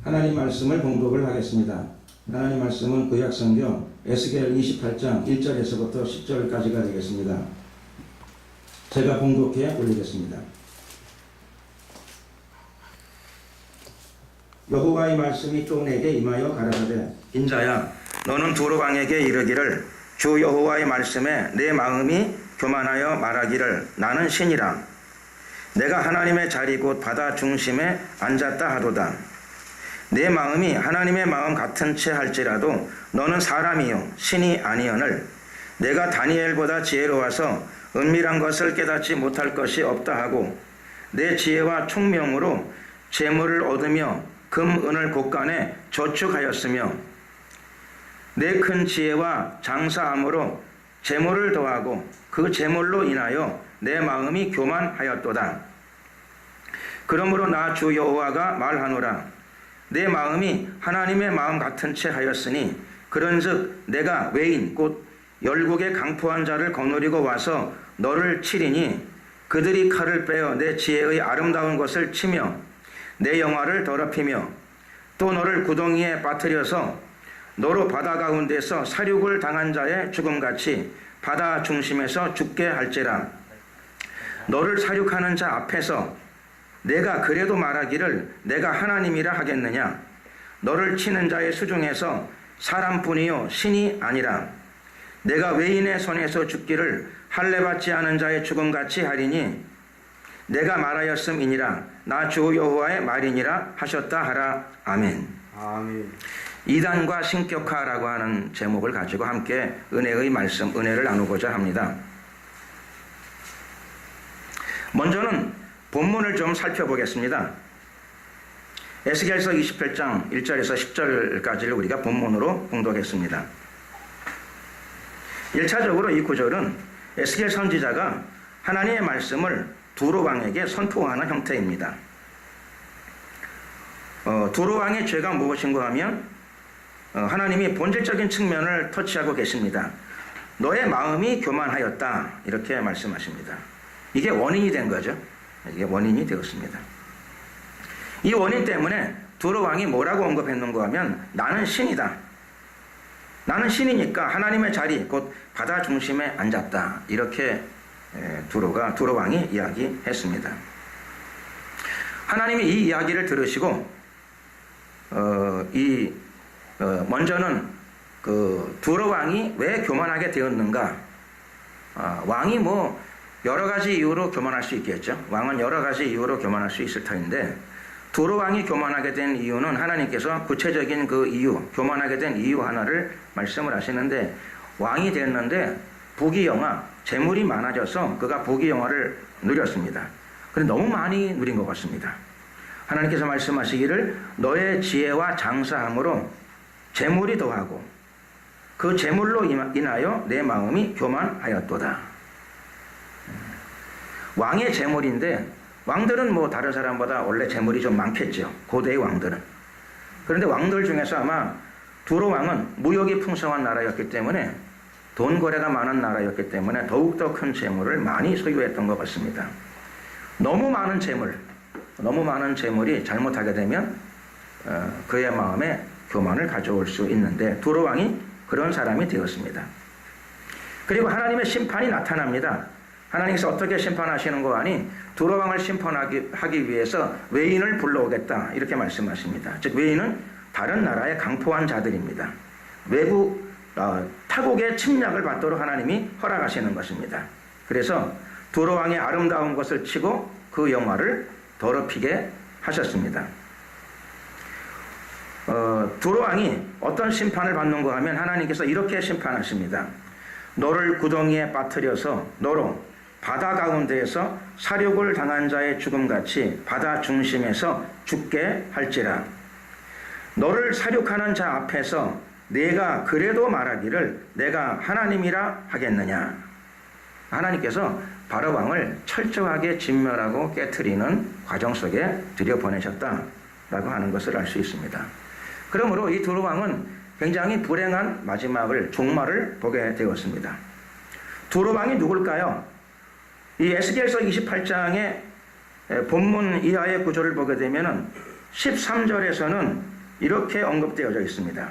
하나님 말씀을 봉독을 하겠습니다. 하나님 말씀은 구약성경 에스겔 28장 1절에서부터 10절까지가 되겠습니다. 제가 봉독해 올리겠습니다. 여호와의 말씀이 또 내게 임하여 가라사대 인자야 너는 두로 왕에게 이르기를 주 여호와의 말씀에 내 마음이 교만하여 말하기를 나는 신이라 내가 하나님의 자리 곧 바다 중심에 앉았다 하도다. 내 마음이 하나님의 마음 같은 채 할지라도 너는 사람이요 신이 아니언을 내가 다니엘보다 지혜로워서 은밀한 것을 깨닫지 못할 것이 없다 하고 내 지혜와 총명으로 재물을 얻으며 금 은을 곳간에 저축하였으며 내 큰 지혜와 장사함으로 재물을 더하고 그 재물로 인하여 내 마음이 교만하였도다. 그러므로 나 주 여호와가 말하노라 내 마음이 하나님의 마음 같은 채 하였으니 그런즉 내가 외인 곧 열국의 강포한 자를 거느리고 와서 너를 치리니 그들이 칼을 빼어 내 지혜의 아름다운 것을 치며 내 영화를 더럽히며 또 너를 구덩이에 빠뜨려서 너로 바다 가운데서 사륙을 당한 자의 죽음같이 바다 중심에서 죽게 할지라. 너를 사륙하는 자 앞에서 내가 그래도 말하기를 내가 하나님이라 하겠느냐. 너를 치는 자의 수중에서 사람뿐이요 신이 아니라 내가 외인의 손에서 죽기를 할례받지 않은 자의 죽음같이 하리니 내가 말하였음이니라 나 주 여호와의 말이니라 하셨다 하라. 아멘. 아멘. 이단과 신격화라고 하는 제목을 가지고 함께 은혜의 말씀, 은혜를 나누고자 합니다. 먼저는 본문을 좀 살펴보겠습니다. 에스겔서 28장 1절에서 10절까지를 우리가 본문으로 봉독했습니다. 1차적으로 이 구절은 에스겔 선지자가 하나님의 말씀을 두로 왕에게 선포하는 형태입니다. 두로 왕의 죄가 무엇인가 하면 하나님이 본질적인 측면을 터치하고 계십니다. 너의 마음이 교만하였다 이렇게 말씀하십니다. 이게 원인이 된 거죠. 이게 원인이 되었습니다. 이 원인 때문에 두로 왕이 뭐라고 언급했는가 하면 나는 신이다. 나는 신이니까 하나님의 자리 곧 바다 중심에 앉았다. 이렇게 두로 왕이 이야기했습니다. 하나님이 이 이야기를 들으시고 먼저는 그 두로 왕이 왜 교만하게 되었는가? 왕이 뭐 여러 가지 이유로 교만할 수 있겠죠. 왕은 여러 가지 이유로 교만할 수 있을 터인데 두로 왕이 교만하게 된 이유는 하나님께서 구체적인 그 이유, 교만하게 된 이유 하나를 말씀을 하시는데 왕이 됐는데 부귀영화, 재물이 많아져서 그가 부귀영화를 누렸습니다. 그런데 너무 많이 누린 것 같습니다. 하나님께서 말씀하시기를 너의 지혜와 장사함으로 재물이 더하고 그 재물로 인하여 내 마음이 교만하였도다. 왕의 재물인데 왕들은 뭐 다른 사람보다 원래 재물이 좀 많겠죠. 고대의 왕들은. 그런데 왕들 중에서 아마 두로 왕은 무역이 풍성한 나라였기 때문에 돈 거래가 많은 나라였기 때문에 더욱더 큰 재물을 많이 소유했던 것 같습니다. 너무 많은 재물이 잘못하게 되면 그의 마음에 교만을 가져올 수 있는데 두로 왕이 그런 사람이 되었습니다. 그리고 하나님의 심판이 나타납니다. 하나님께서 어떻게 심판하시는 거 아니 두로 왕을 심판하기 위해서 외인을 불러오겠다 이렇게 말씀하십니다. 즉 외인은 다른 나라의 강포한 자들입니다. 외국 타국의 침략을 받도록 하나님이 허락하시는 것입니다. 그래서 두로 왕의 아름다운 것을 치고 그 영화를 더럽히게 하셨습니다. 두로 왕이 어떤 심판을 받는가 하면 하나님께서 이렇게 심판하십니다. 너를 구덩이에 빠뜨려서 너로 바다 가운데에서 사륙을 당한 자의 죽음같이 바다 중심에서 죽게 할지라. 너를 사륙하는 자 앞에서 내가 그래도 말하기를 내가 하나님이라 하겠느냐. 하나님께서 바로 왕을 철저하게 진멸하고 깨트리는 과정 속에 들여보내셨다라고 하는 것을 알 수 있습니다. 그러므로 이 두로 왕은 굉장히 불행한 종말을 보게 되었습니다. 두로 왕이 누굴까요? 이 에스겔서 28장의 본문 이하의 구절을 보게 되면 13절에서는 이렇게 언급되어져 있습니다.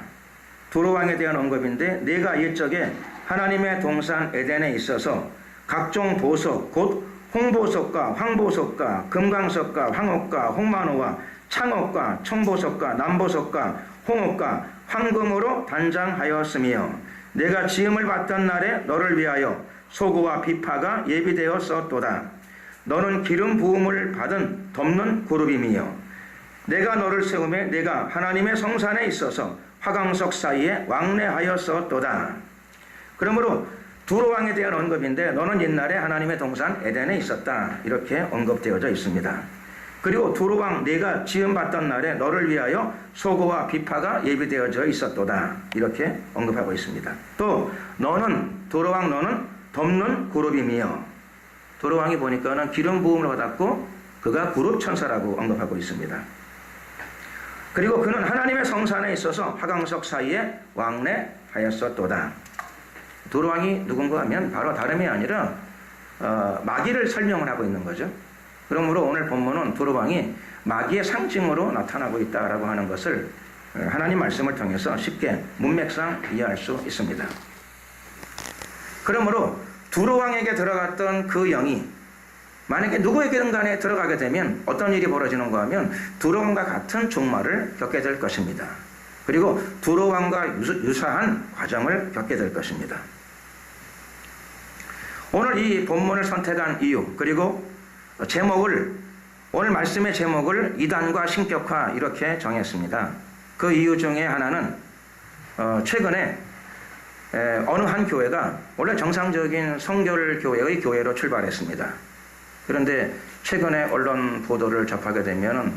두로왕에 대한 언급인데 내가 옛적에 하나님의 동산 에덴에 있어서 각종 보석 곧 홍보석과 황보석과 금강석과 황옥과 홍만호와 창옥과 청보석과 남보석과 홍옥과 황금으로 단장하였으며 내가 지음을 받던 날에 너를 위하여 소고와 비파가 예비되었었도다. 너는 기름 부음을 받은 덮는 그룹이며 내가 너를 세우매 내가 하나님의 성산에 있어서 화강석 사이에 왕래하였었도다. 그러므로 두로왕에 대한 언급인데 너는 옛날에 하나님의 동산 에덴에 있었다. 이렇게 언급되어져 있습니다. 그리고 두로왕 네가 지음받던 날에 너를 위하여 소고와 비파가 예비되어져 있었도다. 이렇게 언급하고 있습니다. 또 너는 두로왕 너는 덮는 그룹이며 두로왕이 보니까는 기름 부음을 받았고 그가 그룹 천사라고 언급하고 있습니다. 그리고 그는 하나님의 성산에 있어서 화강석 사이에 왕래하였었도다. 두로왕이 누군가 하면 바로 다름이 아니라 마귀를 설명을 하고 있는 거죠. 그러므로 오늘 본문은 두로왕이 마귀의 상징으로 나타나고 있다라고 하는 것을 하나님 말씀을 통해서 쉽게 문맥상 이해할 수 있습니다. 그러므로 두로왕에게 들어갔던 그 영이 만약에 누구에게든 간에 들어가게 되면 어떤 일이 벌어지는가 하면 두로왕과 같은 종말을 겪게 될 것입니다. 그리고 두로왕과 유사한 과정을 겪게 될 것입니다. 오늘 이 본문을 선택한 이유 그리고 제목을 오늘 말씀의 제목을 이단과 신격화 이렇게 정했습니다. 그 이유 중에 하나는 최근에 어느 한 교회가 원래 정상적인 성결 교회의 교회로 출발했습니다. 그런데 최근에 언론 보도를 접하게 되면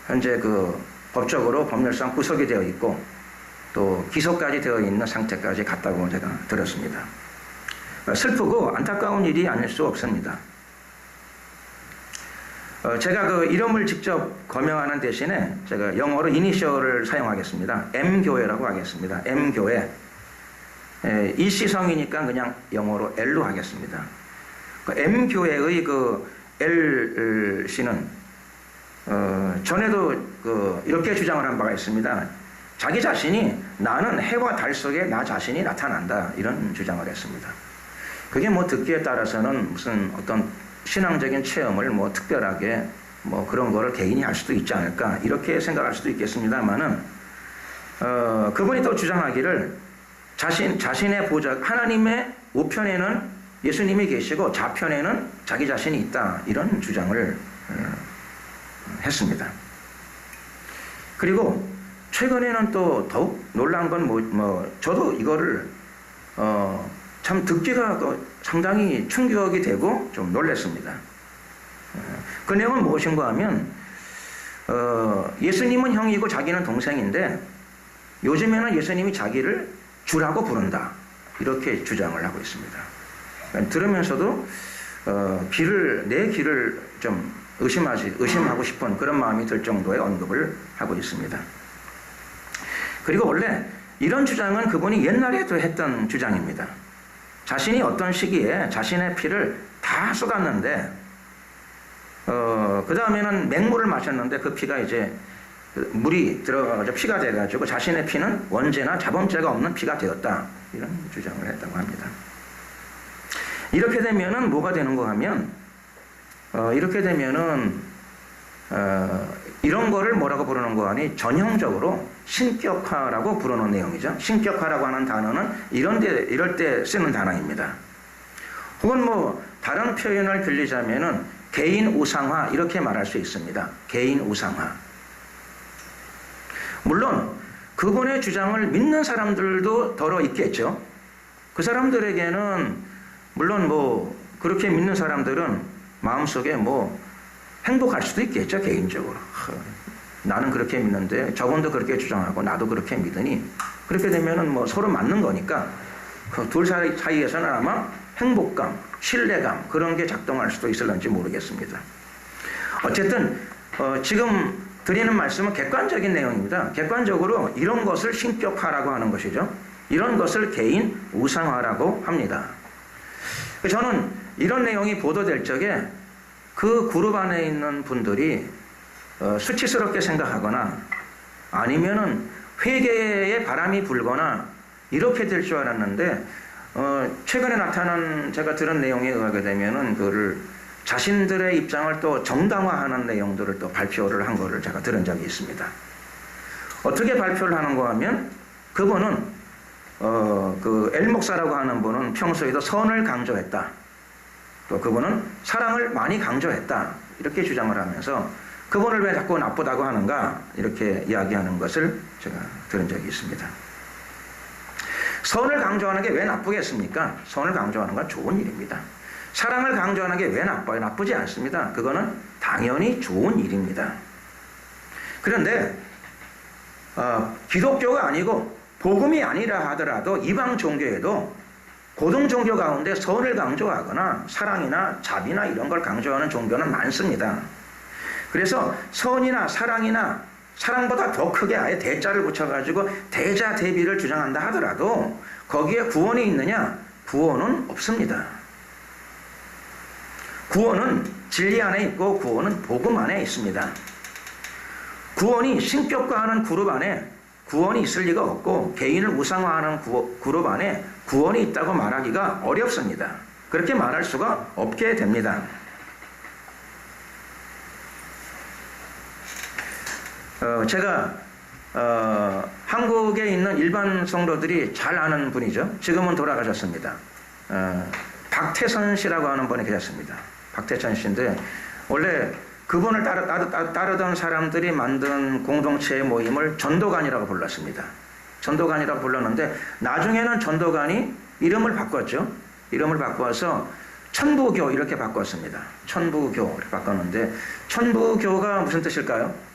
현재 그 법적으로 법률상 구속이 되어 있고 또 기소까지 되어 있는 상태까지 갔다고 제가 들었습니다. 슬프고 안타까운 일이 아닐 수 없습니다. 제가 그 이름을 직접 거명하는 대신에 제가 영어로 이니셜을 사용하겠습니다. M교회라고 하겠습니다. M교회. 일시성이니까 그냥 영어로 L로 하겠습니다. 그 M교회의 그 L씨는 전에도 이렇게 주장을 한 바가 있습니다. 자기 자신이 나는 해와 달 속에 나 자신이 나타난다 이런 주장을 했습니다. 그게 뭐 듣기에 따라서는 무슨 어떤 신앙적인 체험을 뭐 특별하게 뭐 그런 거를 개인이 할 수도 있지 않을까 이렇게 생각할 수도 있겠습니다만은 그분이 또 주장하기를 자신의 보좌 하나님의 우편에는 예수님이 계시고 좌편에는 자기 자신이 있다 이런 주장을 했습니다. 그리고 최근에는 또 더욱 놀라운 건 저도 이거를 참 듣기가 상당히 충격이 되고 좀 놀랐습니다. 그 내용은 무엇인가 하면 예수님은 형이고 자기는 동생인데 요즘에는 예수님이 자기를 주라고 부른다 이렇게 주장을 하고 있습니다. 들으면서도 내 길을 좀 의심하고 싶은 그런 마음이 들 정도의 언급을 하고 있습니다. 그리고 원래 이런 주장은 그분이 옛날에도 했던 주장입니다. 자신이 어떤 시기에 자신의 피를 다 쏟았는데 그 다음에는 맹물을 마셨는데 그 피가 이제 물이 들어가서 피가 돼가지고 자신의 피는 원죄나 자범죄가 없는 피가 되었다 이런 주장을 했다고 합니다. 이렇게 되면은 뭐가 되는가 하면 이렇게 되면은 이런 거를 뭐라고 부르는 거 아니 전형적으로 신격화라고 부르는 내용이죠. 신격화라고 하는 단어는 이럴 때 쓰는 단어입니다. 혹은 뭐 다른 표현을 빌리자면은 개인 우상화 이렇게 말할 수 있습니다. 개인 우상화. 물론 그분의 주장을 믿는 사람들도 더러 있겠죠. 그 사람들에게는 물론 뭐 그렇게 믿는 사람들은 마음속에 뭐 행복할 수도 있겠죠. 개인적으로 나는 그렇게 믿는데 저분도 그렇게 주장하고 나도 그렇게 믿으니 그렇게 되면은 뭐 서로 맞는 거니까 그 둘 사이에서는 아마 행복감, 신뢰감 그런 게 작동할 수도 있을런지 모르겠습니다. 어쨌든 지금 드리는 말씀은 객관적인 내용입니다. 객관적으로 이런 것을 신격화라고 하는 것이죠. 이런 것을 개인 우상화라고 합니다. 저는 이런 내용이 보도될 적에 그 그룹 안에 있는 분들이 수치스럽게 생각하거나 아니면은 회개의 바람이 불거나 이렇게 될 줄 알았는데 최근에 나타난 제가 들은 내용에 의하게 되면은 그거를 자신들의 입장을 또 정당화하는 내용들을 또 발표를 한 거를 제가 들은 적이 있습니다. 어떻게 발표를 하는가 하면 그분은 그 엘목사라고 하는 분은 평소에도 선을 강조했다. 또 그분은 사랑을 많이 강조했다. 이렇게 주장을 하면서 그분을 왜 자꾸 나쁘다고 하는가 이렇게 이야기하는 것을 제가 들은 적이 있습니다. 선을 강조하는 게 왜 나쁘겠습니까? 선을 강조하는 건 좋은 일입니다. 사랑을 강조하는 게 왜 나빠요? 나쁘지 않습니다. 그거는 당연히 좋은 일입니다. 그런데 기독교가 아니고 복음이 아니라 하더라도 이방 종교에도 고등 종교 가운데 선을 강조하거나 사랑이나 자비나 이런 걸 강조하는 종교는 많습니다. 그래서 선이나 사랑이나 사랑보다 더 크게 아예 대자를 붙여가지고 대자 대비를 주장한다 하더라도 거기에 구원이 있느냐? 구원은 없습니다. 구원은 진리 안에 있고 구원은 복음 안에 있습니다. 구원이 신격화하는 그룹 안에 구원이 있을 리가 없고 개인을 우상화하는 그룹 안에 구원이 있다고 말하기가 어렵습니다. 그렇게 말할 수가 없게 됩니다. 제가 한국에 있는 일반 성도들이 잘 아는 분이죠. 지금은 돌아가셨습니다. 박태선 씨라고 하는 분이 계셨습니다. 박태선 씨인데 원래 그분을 따르던 사람들이 만든 공동체의 모임을 전도관이라고 불렀습니다. 전도관이라고 불렀는데 나중에는 전도관이 이름을 바꿨죠. 이름을 바꿔서 천부교 이렇게 바꿨습니다. 천부교 이렇게 바꿨는데 천부교가 무슨 뜻일까요?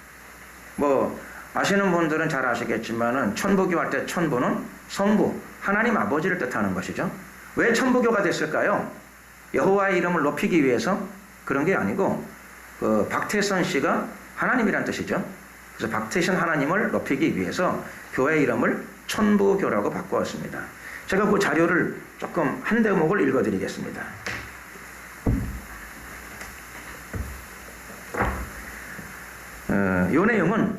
뭐 아시는 분들은 잘 아시겠지만은 천부교 할 때 천부는 성부 하나님 아버지를 뜻하는 것이죠. 왜 천부교가 됐을까요? 여호와의 이름을 높이기 위해서 그런 게 아니고 그 박태선 씨가 하나님이란 뜻이죠. 그래서 박태선 하나님을 높이기 위해서 교회 이름을 천부교라고 바꾸었습니다. 제가 그 자료를 조금 한 대목을 읽어드리겠습니다. 이 내용은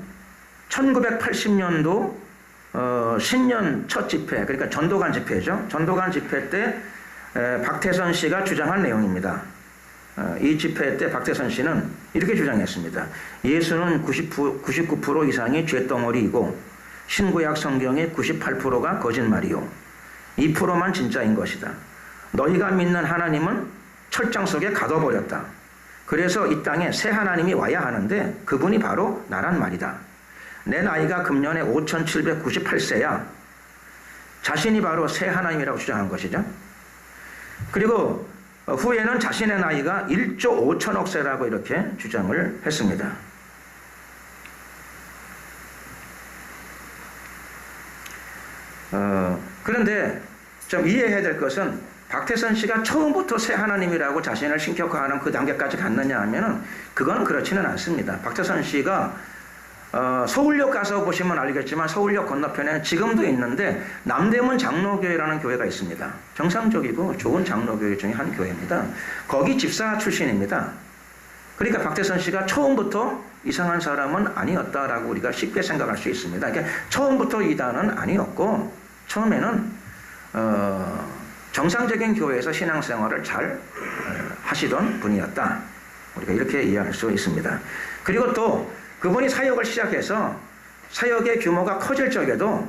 1980년도 신년 첫 집회, 그러니까 전도관 집회죠. 전도관 집회 때 박태선 씨가 주장한 내용입니다. 이 집회 때 박태선 씨는 이렇게 주장했습니다. 예수는 99% 이상이 죄덩어리이고 신구약 성경의 98%가 거짓말이요. 2%만 진짜인 것이다. 너희가 믿는 하나님은 철장 속에 가둬버렸다. 그래서 이 땅에 새 하나님이 와야 하는데 그분이 바로 나란 말이다. 내 나이가 금년에 5798세야. 자신이 바로 새 하나님이라고 주장한 것이죠. 그리고 후에는 자신의 나이가 1조 5천억 세라고 이렇게 주장을 했습니다. 그런데 좀 이해해야 될 것은 박태선 씨가 처음부터 새 하나님이라고 자신을 신격화하는 그 단계까지 갔느냐 하면은 그건 그렇지는 않습니다. 박태선 씨가 서울역 가서 보시면 알겠지만 서울역 건너편에는 지금도 있는데 남대문 장로교회라는 교회가 있습니다. 정상적이고 좋은 장로교회 중에 한 교회입니다. 거기 집사 출신입니다. 그러니까 박태선 씨가 처음부터 이상한 사람은 아니었다라고 우리가 쉽게 생각할 수 있습니다. 그러니까 처음부터 이단은 아니었고 처음에는 정상적인 교회에서 신앙생활을 잘 하시던 분이었다. 우리가 이렇게 이해할 수 있습니다. 그리고 또 그분이 사역을 시작해서 사역의 규모가 커질 적에도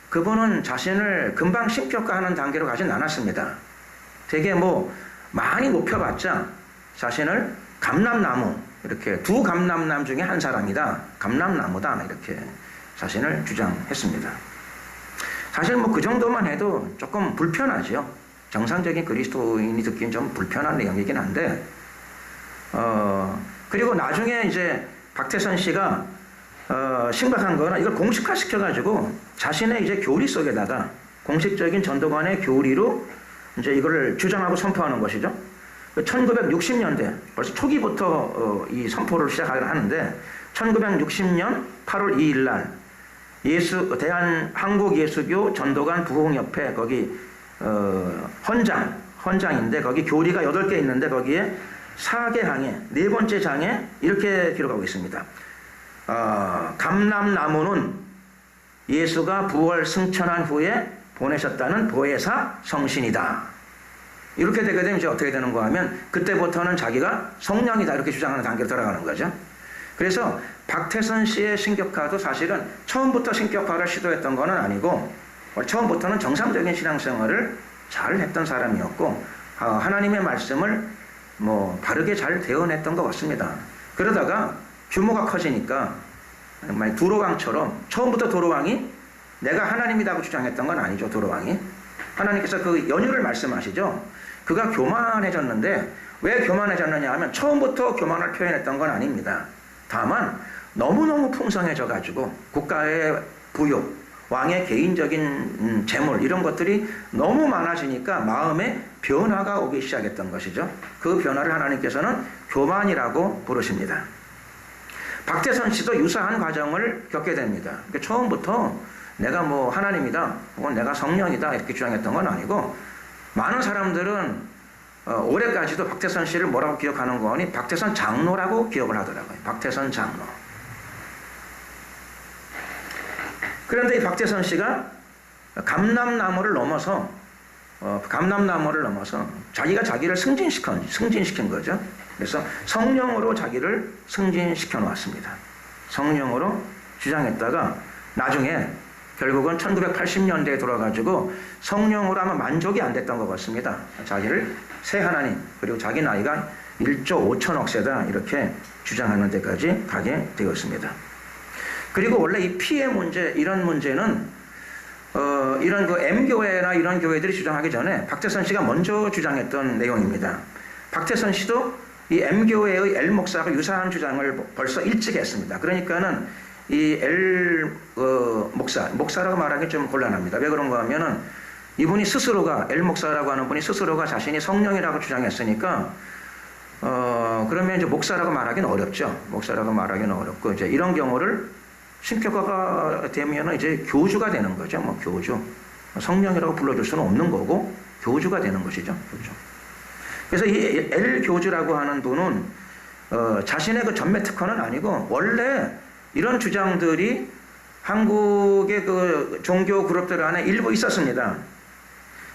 그분은 자신을 금방 신격화하는 단계로 가진 않았습니다. 되게 뭐 많이 높여봤자 자신을 감람나무, 이렇게 두 감람나무 중에 한 사람이다. 감람나무다. 이렇게 자신을 주장했습니다. 사실 뭐 그 정도만 해도 조금 불편하죠. 정상적인 그리스도인이 듣기엔 좀 불편한 내용이긴 한데, 그리고 나중에 이제 박태선 씨가 심각한 거는 이걸 공식화 시켜가지고 자신의 이제 교리 속에다가 공식적인 전도관의 교리로 이제 이거를 주장하고 선포하는 것이죠. 1960년대 벌써 초기부터 이 선포를 시작하는데 1960년 8월 2일 날 한국예수교 전도관 부흥협회 거기 헌장인데 거기 교리가 8개 있는데 거기에 4개 항에 네 번째 장에 이렇게 기록하고 있습니다. 감람나무는 예수가 부활 승천한 후에 보내셨다는 보혜사 성신이다. 이렇게 되게 되면 이제 어떻게 되는가 하면 그때부터는 자기가 성령이다 이렇게 주장하는 단계로 들어가는 거죠. 그래서 박태선 씨의 신격화도 사실은 처음부터 신격화를 시도했던 건 아니고 처음부터는 정상적인 신앙생활을 잘 했던 사람이었고 하나님의 말씀을 뭐 바르게 잘 대언했던 것 같습니다. 그러다가 규모가 커지니까 두로왕처럼 처음부터 도로왕이 내가 하나님이라고 주장했던 건 아니죠. 도로왕이 하나님께서 그 연유를 말씀하시죠. 그가 교만해졌는데 왜 교만해졌느냐 하면 처음부터 교만을 표현했던 건 아닙니다. 다만 너무너무 풍성해져 가지고 국가의 부요, 왕의 개인적인 재물 이런 것들이 너무 많아지니까 마음에 변화가 오기 시작했던 것이죠. 그 변화를 하나님께서는 교만이라고 부르십니다. 박태선 씨도 유사한 과정을 겪게 됩니다. 그러니까 처음부터 내가 뭐 하나님이다 혹은 내가 성령이다 이렇게 주장했던 건 아니고 많은 사람들은 올해까지도 박태선 씨를 뭐라고 기억하는 거니 박태선 장로라고 기억을 하더라고요. 박태선 장로. 그런데 이 박태선 씨가 감람나무를 넘어서 자기가 자기를 승진시킨 거죠. 그래서 성령으로 자기를 승진시켜 놓았습니다. 성령으로 주장했다가 나중에 결국은 1980년대에 돌아가지고 성령으로 하면 만족이 안 됐던 것 같습니다. 자기를 새 하나님 그리고 자기 나이가 1조 5천억 세다 이렇게 주장하는 데까지 가게 되었습니다. 그리고 원래 이 피의 문제 이런 문제는 이런 그 M교회나 이런 교회들이 주장하기 전에 박태선 씨가 먼저 주장했던 내용입니다. 박태선 씨도 이 M교회의 L 목사가 유사한 주장을 벌써 일찍 했습니다. 그러니까는 이 L 목사라고 말하기 좀 곤란합니다. 왜 그런가 하면은 이분이 스스로가 L 목사라고 하는 분이 스스로가 자신이 성령이라고 주장했으니까 그러면 이제 목사라고 말하기는 어렵죠. 목사라고 말하기는 어렵고 이제 이런 경우를 신격화가 되면은 이제 교주가 되는 거죠. 뭐 교주 성령이라고 불러줄 수는 없는 거고 교주가 되는 것이죠. 교주. 그래서 이 L 교주라고 하는 분은 자신의 그 전매 특허는 아니고 원래 이런 주장들이 한국의 그 종교 그룹들 안에 일부 있었습니다.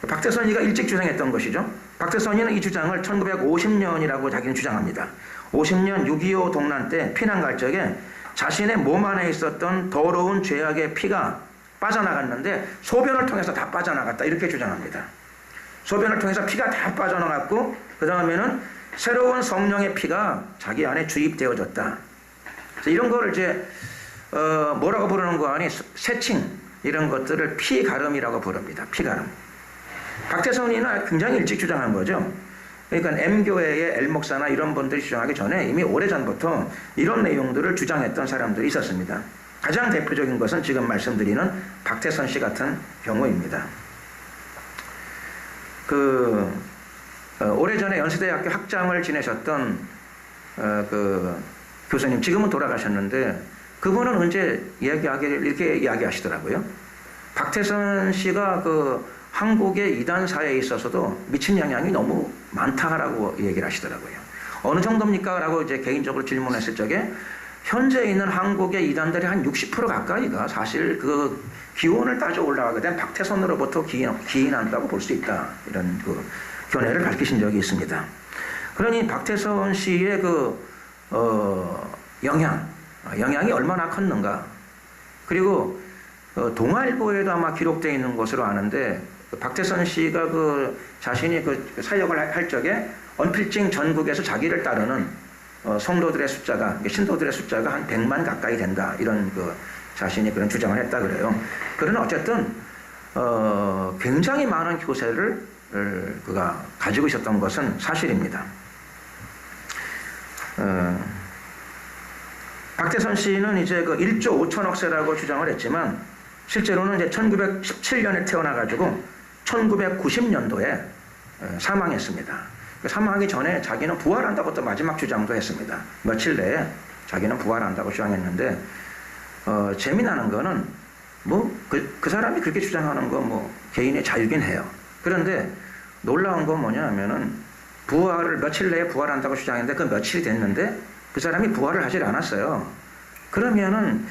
박태선이가 일찍 주장했던 것이죠. 박태선이는 이 주장을 1950년이라고 자기는 주장합니다. 50년 6.25 동란 때 피난 갈 적에 자신의 몸 안에 있었던 더러운 죄악의 피가 빠져나갔는데 소변을 통해서 다 빠져나갔다 이렇게 주장합니다. 소변을 통해서 피가 다 빠져나갔고 그 다음에는 새로운 성령의 피가 자기 안에 주입되어졌다. 이런 거를 이제 뭐라고 부르는 거 아니 세칭 이런 것들을 피가름이라고 부릅니다. 피가름. 박태선이는 굉장히 일찍 주장한 거죠. 그러니까 M교회의 L목사나 이런 분들이 주장하기 전에 이미 오래전부터 이런 내용들을 주장했던 사람들이 있었습니다. 가장 대표적인 것은 지금 말씀드리는 박태선 씨 같은 경우입니다. 오래전에 연세대학교 학장을 지내셨던 그 교수님, 지금은 돌아가셨는데 그분은 언제 이렇게 이야기하시더라고요. 박태선 씨가 그 한국의 이단사에 있어서도 미친 영향이 너무 많다라고 얘기를 하시더라고요. 어느 정도입니까? 라고 이제 개인적으로 질문했을 적에 현재 있는 한국의 이단들이 한 60% 가까이가 사실 그 기원을 따져 올라가게 된 박태선으로부터 기인한다고 볼 수 있다. 이런 그 견해를 밝히신 적이 있습니다. 그러니 박태선 씨의 영향이 얼마나 컸는가. 그리고 동아일보에도 아마 기록되어 있는 것으로 아는데 박태선 씨가 자신이 사역을 할 적에 언필증 전국에서 자기를 따르는 성도들의 숫자가 신도들의 숫자가 한 100만 가까이 된다 이런 자신이 그런 주장을 했다 그래요. 그러나 어쨌든 굉장히 많은 교세를 그가 가지고 있었던 것은 사실입니다. 박태선 씨는 이제 1조 5천억 세라고 주장을 했지만 실제로는 이제 1917년에 태어나가지고 1990년도에 사망했습니다. 사망하기 전에 자기는 부활한다고 또 마지막 주장도 했습니다. 며칠 내에 자기는 부활한다고 주장했는데 재미나는 거는 그 사람이 그렇게 주장하는 거 개인의 자유긴 해요. 그런데 놀라운 건 뭐냐 하면은 며칠 내에 부활한다고 주장했는데 그 며칠이 됐는데 그 사람이 부활을 하질 않았어요. 그러면은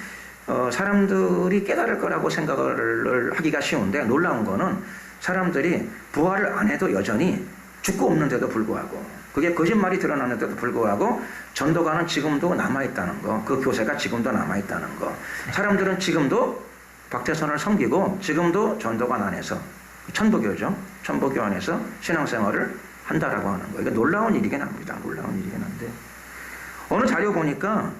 사람들이 깨달을 거라고 생각을 하기가 쉬운데, 놀라운 거는 사람들이 부활을 안 해도 여전히 죽고 없는데도 불구하고, 그게 거짓말이 드러나는데도 불구하고 전도가는 지금도 남아있다는 거, 그 교세가 지금도 남아있다는 거, 사람들은 지금도 박태선을 섬기고 지금도 전도관 안에서, 천부교죠, 천부교 안에서 신앙생활을 한다라고 하는 거, 이게 놀라운 일이긴 합니다. 놀라운 일이긴 한데, 어느 자료 보니까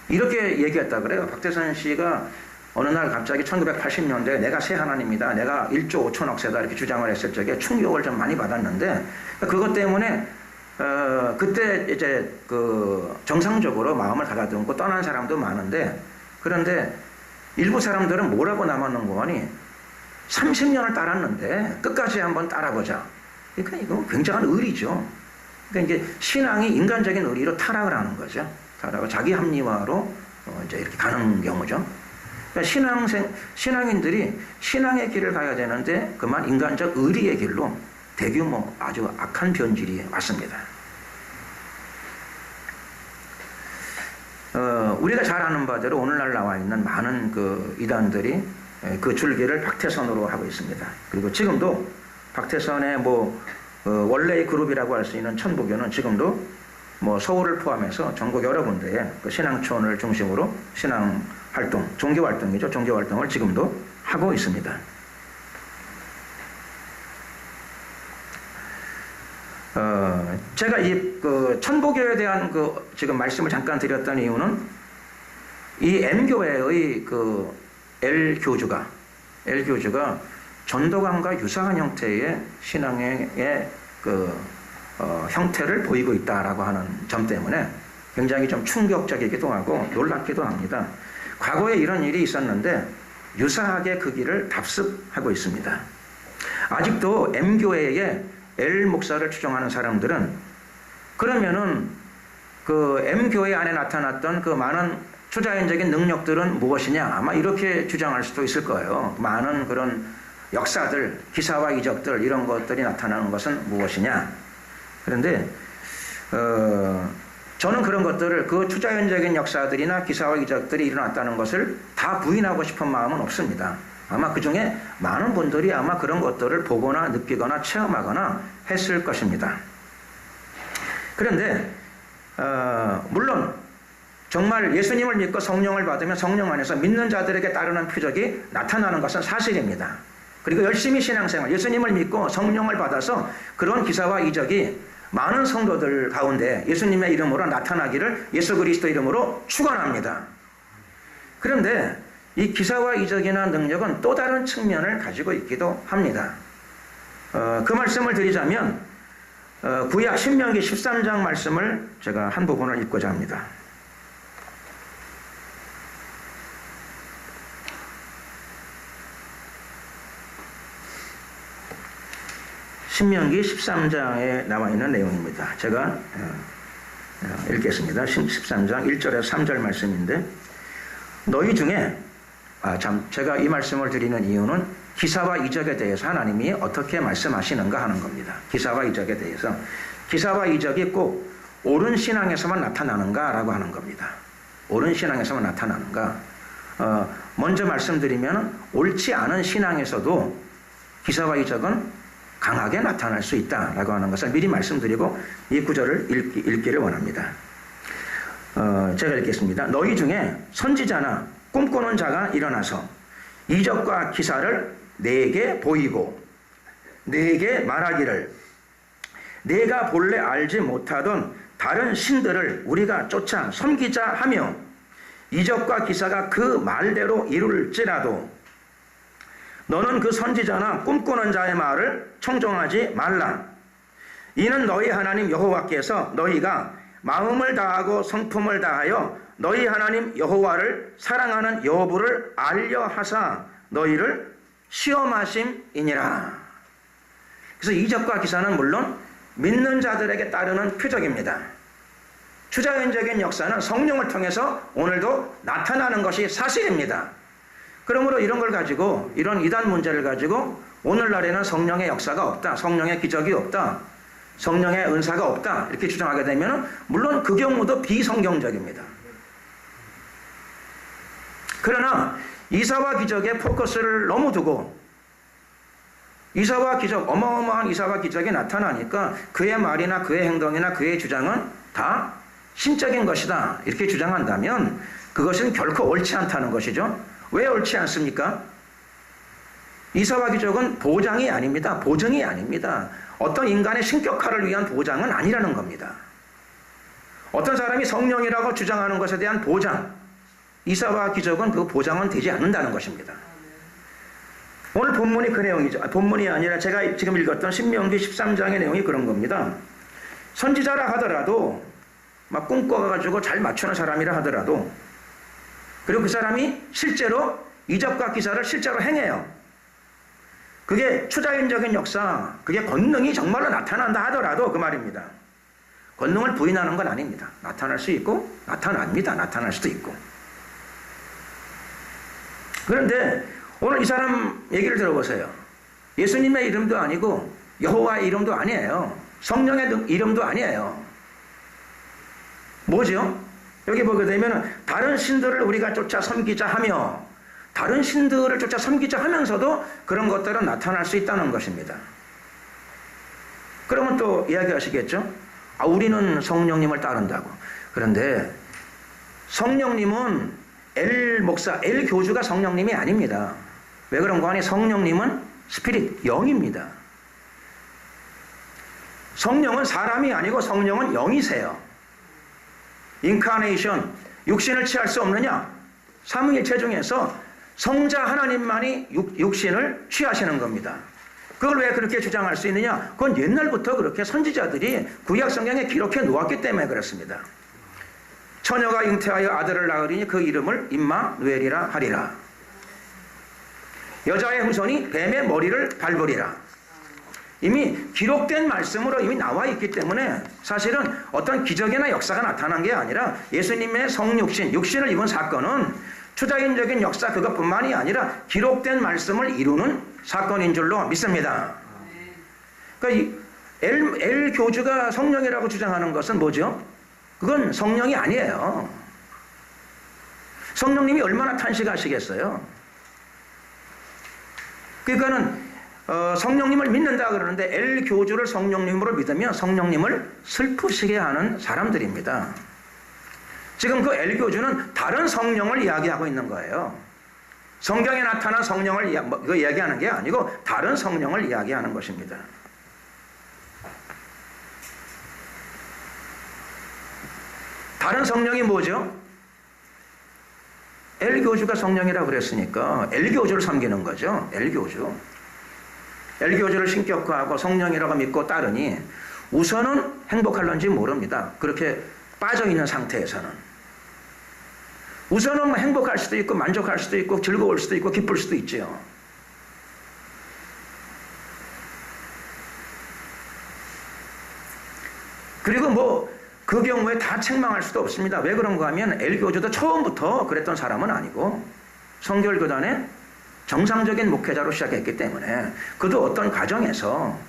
이렇게 얘기했다 그래요. 박태선 씨가 어느 날 갑자기 1980년대에 내가 새 하나님이다, 내가 1조 5천억 세다 이렇게 주장을 했을 적에 충격을 좀 많이 받았는데, 그것 때문에 그때 이제 그 정상적으로 마음을 가다듬고 떠난 사람도 많은데, 그런데 일부 사람들은 뭐라고 남았는 거니, 30년을 따랐는데 끝까지 한번 따라보자. 그러니까 이거 굉장한 의리죠. 그러니까 이제 신앙이 인간적인 의리로 타락을 하는 거죠. 타락을 자기 합리화로 이제 이렇게 가는 경우죠. 그러니까 신앙인들이 신앙의 길을 가야 되는데 그만 인간적 의리의 길로 대규모 아주 악한 변질이 왔습니다. 우리가 잘 아는 바대로 오늘날 나와 있는 많은 그 이단들이 그 줄기를 박태선으로 하고 있습니다. 그리고 지금도 박태선의 원래의 그룹이라고 할 수 있는 천부교는 지금도 서울을 포함해서 전국 여러 군데에 그 신앙촌을 중심으로 신앙 활동, 종교 활동이죠. 종교 활동을 지금도 하고 있습니다. 제가 그 천부교에 대한 지금 말씀을 잠깐 드렸던 이유는 이 M교회의 그 L교주가 전도관과 유사한 형태의 신앙의 형태를 보이고 있다라고 하는 점 때문에 굉장히 좀 충격적이기도 하고 놀랍기도 합니다. 과거에 이런 일이 있었는데 유사하게 그 길을 답습하고 있습니다. 아직도 M교회의 L 목사를 추종하는 사람들은 그러면은 그 M교회 안에 나타났던 그 많은 초자연적인 능력들은 무엇이냐, 아마 이렇게 주장할 수도 있을 거예요. 많은 그런 역사들, 기사와 이적들, 이런 것들이 나타나는 것은 무엇이냐. 그런데 저는 그런 것들을, 그 초자연적인 역사들이나 기사와 이적들이 일어났다는 것을 다 부인하고 싶은 마음은 없습니다. 아마 그 중에 많은 분들이 아마 그런 것들을 보거나 느끼거나 체험하거나 했을 것입니다. 그런데 물론 정말 예수님을 믿고 성령을 받으면 성령 안에서 믿는 자들에게 따르는 표적이 나타나는 것은 사실입니다. 그리고 열심히 신앙생활, 예수님을 믿고 성령을 받아서 그런 기사와 이적이 많은 성도들 가운데 예수님의 이름으로 나타나기를 예수 그리스도 이름으로 축원합니다. 그런데 이 기사와 이적이나 능력은 또 다른 측면을 가지고 있기도 합니다. 그 말씀을 드리자면 구약 신명기 13장 말씀을 제가 한 부분을 읽고자 합니다. 신명기 13장에 나와 있는 내용입니다. 제가 읽겠습니다. 13장 1절에서 3절 말씀인데, 너희 중에 제가 이 말씀을 드리는 이유는 기사와 이적에 대해서 하나님이 어떻게 말씀하시는가 하는 겁니다. 기사와 이적에 대해서. 기사와 이적이 꼭 옳은 신앙에서만 나타나는가 라고 하는 겁니다. 옳은 신앙에서만 나타나는가. 먼저 말씀드리면 옳지 않은 신앙에서도 기사와 이적은 강하게 나타날 수 있다라고 하는 것을 미리 말씀드리고 이 구절을 읽기를 원합니다. 제가 읽겠습니다. 너희 중에 선지자나 꿈꾸는 자가 일어나서 이적과 기사를 내게 보이고 내게 말하기를, 내가 본래 알지 못하던 다른 신들을 우리가 쫓아 섬기자 하며 이적과 기사가 그 말대로 이룰지라도 너는 그 선지자나 꿈꾸는 자의 말을 청종하지 말라. 이는 너희 하나님 여호와께서 너희가 마음을 다하고 성품을 다하여 너희 하나님 여호와를 사랑하는 여부를 알려 하사 너희를 시험하심이니라. 그래서 이적과 기사는 물론 믿는 자들에게 따르는 표적입니다. 초자연적인 역사는 성령을 통해서 오늘도 나타나는 것이 사실입니다. 그러므로 이런 걸 가지고, 이런 이단 문제를 가지고 오늘날에는 성령의 역사가 없다, 성령의 기적이 없다, 성령의 은사가 없다 이렇게 주장하게 되면 물론 그 경우도 비성경적입니다. 그러나 이사와 기적에 포커스를 너무 두고 이사와 기적, 어마어마한 이사와 기적이 나타나니까 그의 말이나 그의 행동이나 그의 주장은 다 신적인 것이다 이렇게 주장한다면 그것은 결코 옳지 않다는 것이죠. 왜 옳지 않습니까? 이사와 기적은 보장이 아닙니다. 보증이 아닙니다. 어떤 인간의 신격화를 위한 보장은 아니라는 겁니다. 어떤 사람이 성령이라고 주장하는 것에 대한 보장, 이사와 기적은 그 보장은 되지 않는다는 것입니다. 오늘 본문이 그 내용이죠. 본문이 아니라 제가 지금 읽었던 신명기 13장의 내용이 그런 겁니다. 선지자라 하더라도 막 꿈꿔가지고 잘 맞추는 사람이라 하더라도 그리고 그 사람이 실제로 이적과 기사를 실제로 행해요. 그게 추자연적인 역사, 그게 권능이 정말로 나타난다 하더라도 그 말입니다. 권능을 부인하는 건 아닙니다. 나타날 수 있고 나타납니다. 나타날 수도 있고. 그런데 오늘 이 사람 얘기를 들어보세요. 예수님의 이름도 아니고 여호와의 이름도 아니에요. 성령의 이름도 아니에요. 뭐죠? 여기 보게 되면 다른 신들을 우리가 쫓아 섬기자 하며 다른 신들을 쫓아 섬기자 하면서도 그런 것들은 나타날 수 있다는 것입니다. 그러면 또 이야기하시겠죠? 우리는 성령님을 따른다고. 그런데 성령님은 엘 목사, 엘 교주가 성령님이 아닙니다. 왜 그런가 하니 성령님은 스피릿, 영입니다. 성령은 사람이 아니고 성령은 영이세요. 인카네이션, 육신을 취할 수 없느냐? 삼위일체 중에서 성자 하나님만이 육신을 취하시는 겁니다. 그걸 왜 그렇게 주장할 수 있느냐? 그건 옛날부터 그렇게 선지자들이 구약 성경에 기록해 놓았기 때문에 그렇습니다. 처녀가 잉태하여 아들을 낳으리니 그 이름을 임마누엘이라 하리라. 여자의 후손이 뱀의 머리를 밟으리라. 이미 기록된 말씀으로 이미 나와 있기 때문에 사실은 어떤 기적이나 역사가 나타난 게 아니라 예수님의 성육신, 육신을 입은 사건은 추자인적인 역사 그것뿐만이 아니라 기록된 말씀을 이루는 사건인 줄로 믿습니다. 그러니까 엘 교주가 성령이라고 주장하는 것은 뭐죠? 그건 성령이 아니에요. 성령님이 얼마나 탄식하시겠어요? 그러니까는 성령님을 믿는다 그러는데 엘 교주를 성령님으로 믿으면 성령님을 슬프시게 하는 사람들입니다. 지금 그 엘 교주는 다른 성령을 이야기하고 있는 거예요. 성경에 나타난 성령을 이야기하는 게 아니고 다른 성령을 이야기하는 것입니다. 다른 성령이 뭐죠? 엘 교주가 성령이라고 그랬으니까 엘 교주를 섬기는 거죠. 엘 교주. 엘 교주를 신격화하고 성령이라고 믿고 따르니 우선은 행복할런지 모릅니다. 그렇게 빠져있는 상태에서는. 우선은 행복할 수도 있고 만족할 수도 있고 즐거울 수도 있고 기쁠 수도 있죠. 그리고 그 경우에 다 책망할 수도 없습니다. 왜 그런가 하면 엘 교주도 처음부터 그랬던 사람은 아니고 성결교단의 정상적인 목회자로 시작했기 때문에 그도 어떤 과정에서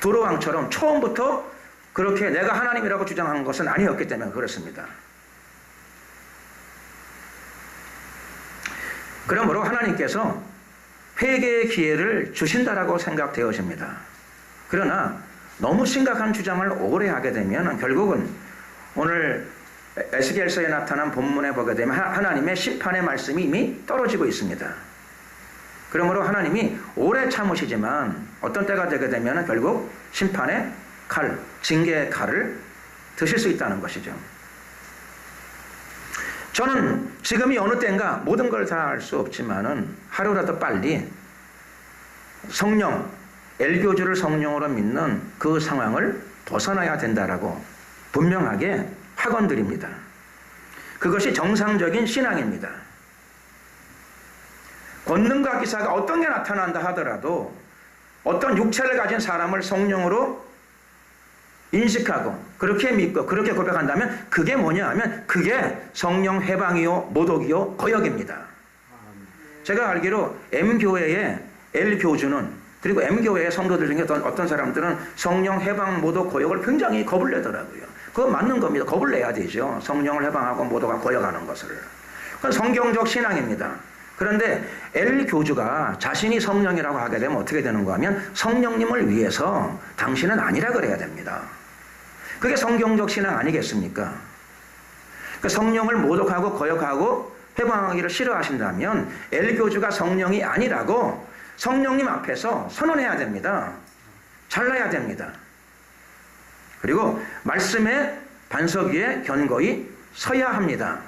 두로왕처럼 처음부터 그렇게 내가 하나님이라고 주장한 것은 아니었기 때문에 그렇습니다. 그러므로 하나님께서 회개의 기회를 주신다라고 생각되어집니다. 그러나 너무 심각한 주장을 오래 하게 되면 결국은 오늘 에스겔서에 나타난 본문에 보게 되면 하나님의 심판의 말씀이 이미 떨어지고 있습니다. 그러므로 하나님이 오래 참으시지만 어떤 때가 되게 되면 결국 심판의 칼, 징계의 칼을 드실 수 있다는 것이죠. 저는 지금이 어느 때인가 모든 걸 다 알 수 없지만은 하루라도 빨리 성령, 엘교주를 성령으로 믿는 그 상황을 벗어나야 된다라고 분명하게 확언드립니다. 그것이 정상적인 신앙입니다. 권능과 기사가 어떤 게 나타난다 하더라도 어떤 육체를 가진 사람을 성령으로 인식하고 그렇게 믿고 그렇게 고백한다면 그게 뭐냐 하면 그게 성령 해방이요 모독이요 거역입니다. 제가 알기로 M교회의 L교주는 그리고 M교회의 성도들 중에 어떤 사람들은 성령 해방 모독 거역을 굉장히 겁을 내더라고요. 그거 맞는 겁니다. 겁을 내야 되죠. 성령을 해방하고 모독하고 거역하는 것을. 그건 성경적 신앙입니다. 그런데 L 교주가 자신이 성령이라고 하게 되면 어떻게 되는가 하면 성령님을 위해서 당신은 아니라 그래야 됩니다. 그게 성경적 신앙 아니겠습니까? 그 성령을 모독하고 거역하고 회방하기를 싫어하신다면 L 교주가 성령이 아니라고 성령님 앞에서 선언해야 됩니다. 잘라야 됩니다. 그리고 말씀의 반석 위에 견고히 서야 합니다.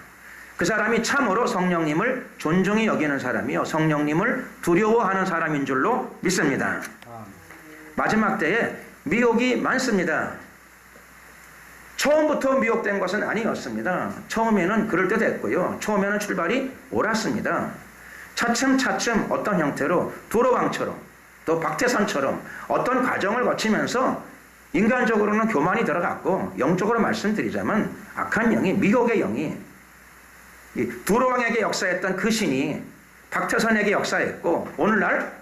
그 사람이 참으로 성령님을 존중히 여기는 사람이요 성령님을 두려워하는 사람인 줄로 믿습니다. 마지막 때에 미혹이 많습니다. 처음부터 미혹된 것은 아니었습니다. 처음에는 그럴듯했고요. 처음에는 출발이 옳았습니다. 차츰차츰 어떤 형태로 두로왕처럼 또 박태선처럼 어떤 과정을 거치면서 인간적으로는 교만이 들어갔고 영적으로 말씀드리자면 악한 영이 미혹의 영이 두로왕에게 역사했던 그 신이 박태선에게 역사했고 오늘날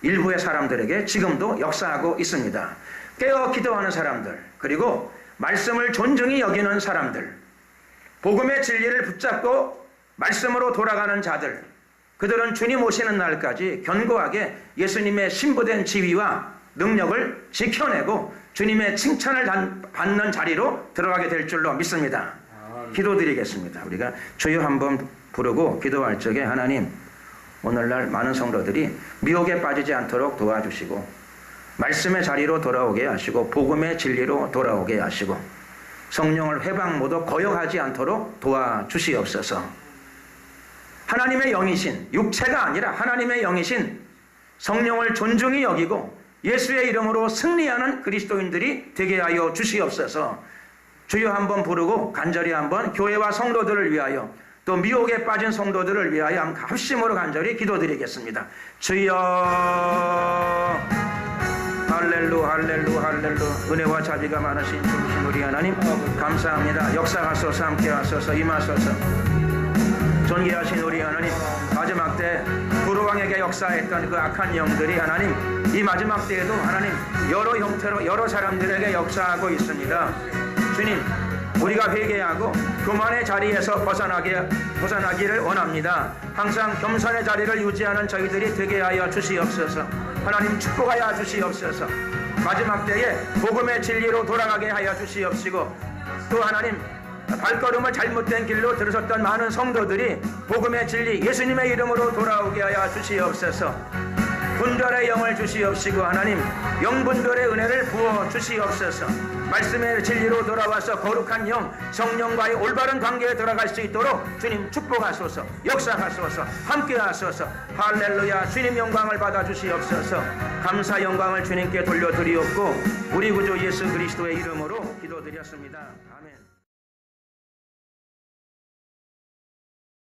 일부의 사람들에게 지금도 역사하고 있습니다. 깨어 기도하는 사람들 그리고 말씀을 존중히 여기는 사람들 복음의 진리를 붙잡고 말씀으로 돌아가는 자들 그들은 주님 오시는 날까지 견고하게 예수님의 신부된 지위와 능력을 지켜내고 주님의 칭찬을 받는 자리로 들어가게 될 줄로 믿습니다. 기도드리겠습니다. 우리가 주여 한번 부르고 기도할 적에 하나님 오늘날 많은 성도들이 미혹에 빠지지 않도록 도와주시고 말씀의 자리로 돌아오게 하시고 복음의 진리로 돌아오게 하시고 성령을 회방 모두 거역하지 않도록 도와주시옵소서. 하나님의 영이신 육체가 아니라 하나님의 영이신 성령을 존중히 여기고 예수의 이름으로 승리하는 그리스도인들이 되게 하여 주시옵소서. 주여 한번 부르고 간절히 한번 교회와 성도들을 위하여 또 미혹에 빠진 성도들을 위하여 합심으로 간절히 기도드리겠습니다. 주여 할렐루 할렐루 할렐루 은혜와 자비가 많으신 주신 우리 하나님 감사합니다. 역사하소서 함께하소서 임하소서. 존귀하신 우리 하나님 마지막 때 두로왕에게 역사했던 그 악한 영들이 하나님 이 마지막 때에도 하나님 여러 형태로 여러 사람들에게 역사하고 있습니다. 주님 우리가 회개하고 교만의 자리에서 벗어나기를 원합니다. 항상 겸손의 자리를 유지하는 저희들이 되게 하여 주시옵소서. 하나님 축복하여 주시옵소서. 마지막 때에 복음의 진리로 돌아가게 하여 주시옵시고 또 하나님 발걸음을 잘못된 길로 들어섰던 많은 성도들이 복음의 진리 예수님의 이름으로 돌아오게 하여 주시옵소서. 분별의 영을 주시옵시고 하나님 영분별의 은혜를 부어 주시옵소서. 말씀의 진리로 돌아와서 거룩한 영 성령과의 올바른 관계에 들어갈 수 있도록 주님 축복하소서. 역사하소서. 함께하소서. 할렐루야. 주님 영광을 받아 주시옵소서. 감사 영광을 주님께 돌려드리옵고 우리 구주 예수 그리스도의 이름으로 기도드렸습니다. 아멘.